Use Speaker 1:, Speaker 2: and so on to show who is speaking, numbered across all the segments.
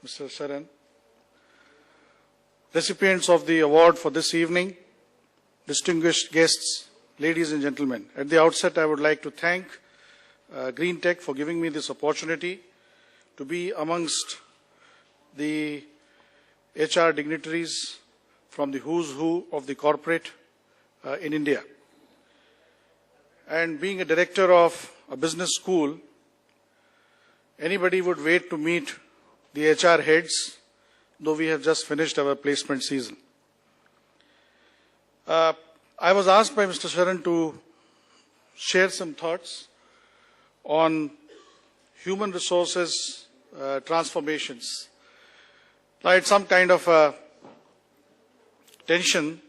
Speaker 1: Mr. Sharan, recipients of the award for this evening, distinguished guests, ladies and gentlemen. At the outset, I would like to thank Greentech for giving me this opportunity to be amongst the HR dignitaries from the who's who of the corporate in India. And being a director of a business school, anybody would wait to meet the HR heads, though we have just finished our placement season. I was asked by Mr. Sharan to share some thoughts on human resources transformations. Now, it's some kind of a tension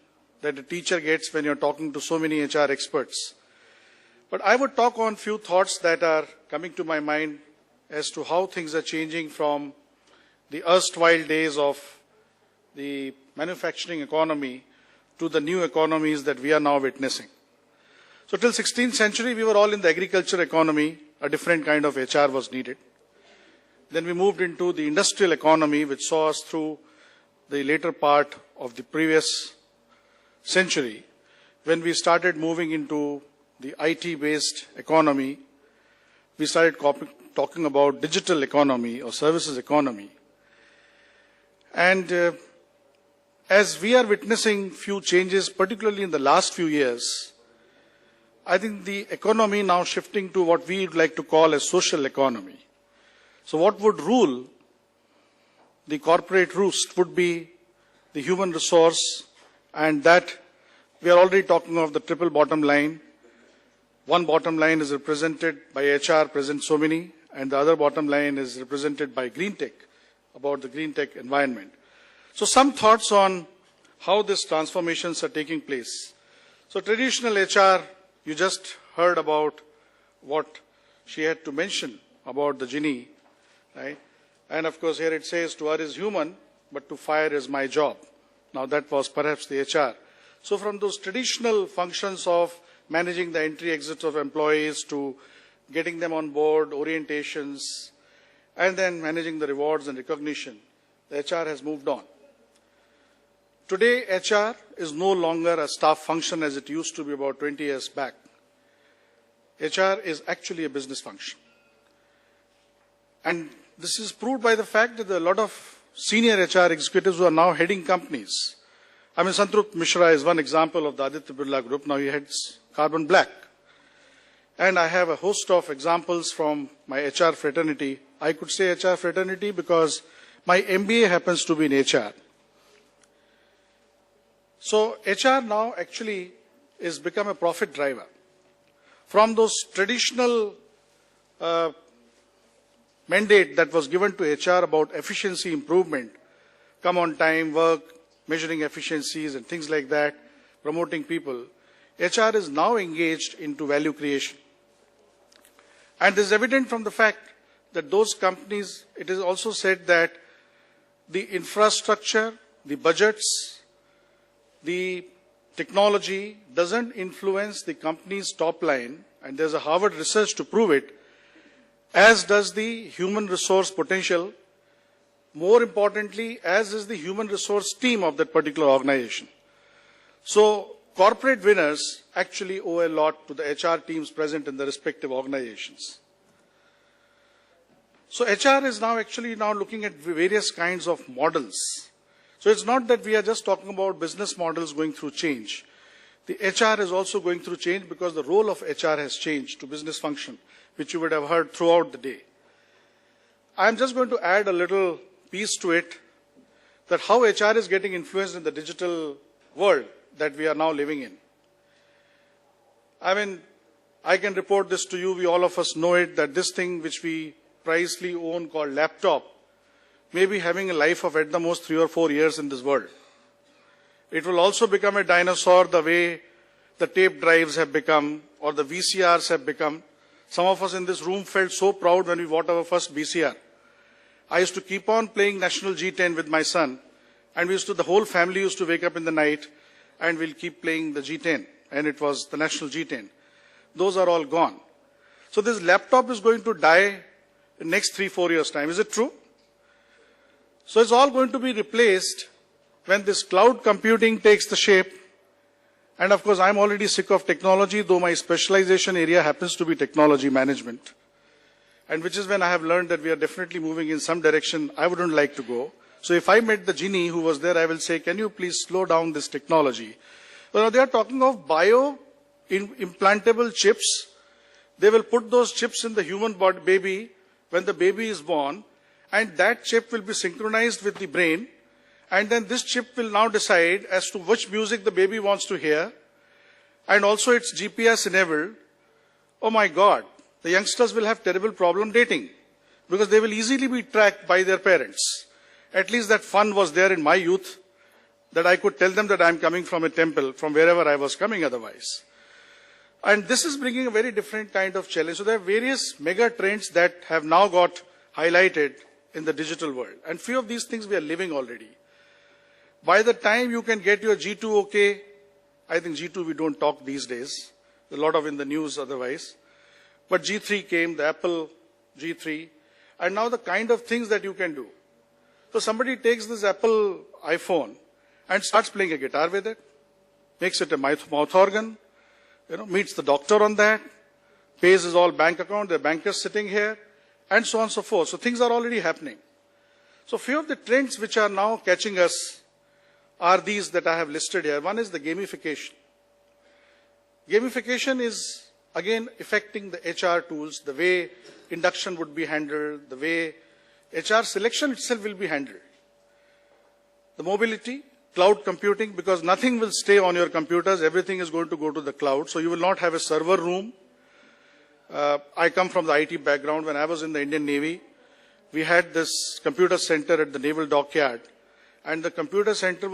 Speaker 1: that a teacher gets when you're talking to so many HR experts. But I would talk on few thoughts that are coming to my mind as to how things are changing from the erstwhile days of the manufacturing economy to the new economies that we are now witnessing. So till 16th century, we were all in the agriculture economy. A different kind of HR was needed. Then we moved into the industrial economy, which saw us through the later part of the previous century, when we started moving into the IT-based economy. We started talking about digital economy or services economy. And as we are witnessing few changes, particularly in the last few years, I think the economy now shifting to what we would like to call a social economy. So what would rule the corporate roost would be the human resource, and that we are already talking of the triple bottom line. One bottom line is represented by HR, present so many, and the other bottom line is represented by Greentech, about the Greentech environment. So some thoughts on how these transformations are taking place. So traditional HR, you just heard about what she had to mention about the genie, right? And of course here it says, to err is human, but to fire is my job. Now that was perhaps the HR. So from those traditional functions of managing the entry exits of employees to getting them on board, orientations, and then managing the rewards and recognition, the HR has moved on. Today, HR is no longer a staff function as it used to be about 20 years back. HR is actually a business function. And this is proved by the fact that there are a lot of senior HR executives who are now heading companies. I mean, Santrup Mishra is one example of the Aditya Birla Group. Now he heads Carbon Black. And I have a host of examples from my HR fraternity. I could say HR fraternity because my MBA happens to be in HR. So HR now actually is become a profit driver. From those traditional mandate that was given to HR about efficiency improvement, come on time, work, measuring efficiencies and things like that, promoting people, HR is now engaged into value creation. And this is evident from the fact that those companies, it is also said that the infrastructure, the budgets, the technology doesn't influence the company's top line, and there's a Harvard research to prove it, as does the human resource potential. More importantly, as is the human resource team of that particular organization. So corporate winners actually owe a lot to the HR teams present in the respective organizations. So HR is now actually looking at various kinds of models. So it's not that we are just talking about business models going through change. The HR is also going through change because the role of HR has changed to business function, which you would have heard throughout the day. I'm just going to add a little piece to it, that how HR is getting influenced in the digital world that we are now living in. I mean, I can report this to you, all of us know it, that this thing which we prizely own called laptop may be having a life of at the most 3 or 4 years in this world. It will also become a dinosaur the way the tape drives have become or the VCRs have become. Some of us in this room felt so proud when we bought our first VCR. I used to keep on playing National G10 with my son, and the whole family used to wake up in the night and we'll keep playing the G10, and it was the National G10. Those are all gone. So this laptop is going to die in the next 3-4 years' time. Is it true? So it's all going to be replaced when this cloud computing takes the shape. And of course, I'm already sick of technology, though my specialization area happens to be technology management. And which is when I have learned that we are definitely moving in some direction I wouldn't like to go. So if I met the genie who was there, I will say, can you please slow down this technology? Well, they are talking of implantable chips. They will put those chips in the human baby when the baby is born, and that chip will be synchronized with the brain. And then this chip will now decide as to which music the baby wants to hear. And also it's GPS enabled. Oh my God, the youngsters will have terrible problem dating because they will easily be tracked by their parents. At least that fun was there in my youth, that I could tell them that I'm coming from a temple, from wherever I was coming otherwise. And this is bringing a very different kind of challenge. So there are various mega trends that have now got highlighted in the digital world. And few of these things we are living already. By the time you can get your G2 okay, I think G2 we don't talk these days. A lot of in the news otherwise. But G3 came, the Apple G3, and now the kind of things that you can do. So somebody takes this Apple iPhone and starts playing a guitar with it, makes it a mouth organ, meets the doctor on that, pays his all bank account, the banker's sitting here, and so on and so forth. So things are already happening. So few of the trends which are now catching us are these that I have listed here. One is the gamification. Gamification is, again, affecting the HR tools, the way induction would be handled, the way HR selection itself will be handled. The mobility, cloud computing, because nothing will stay on your computers, everything is going to go to the cloud, so you will not have a server room. I come from the IT background. When I was in the Indian Navy, we had this computer center at the Naval Dockyard, and the computer center was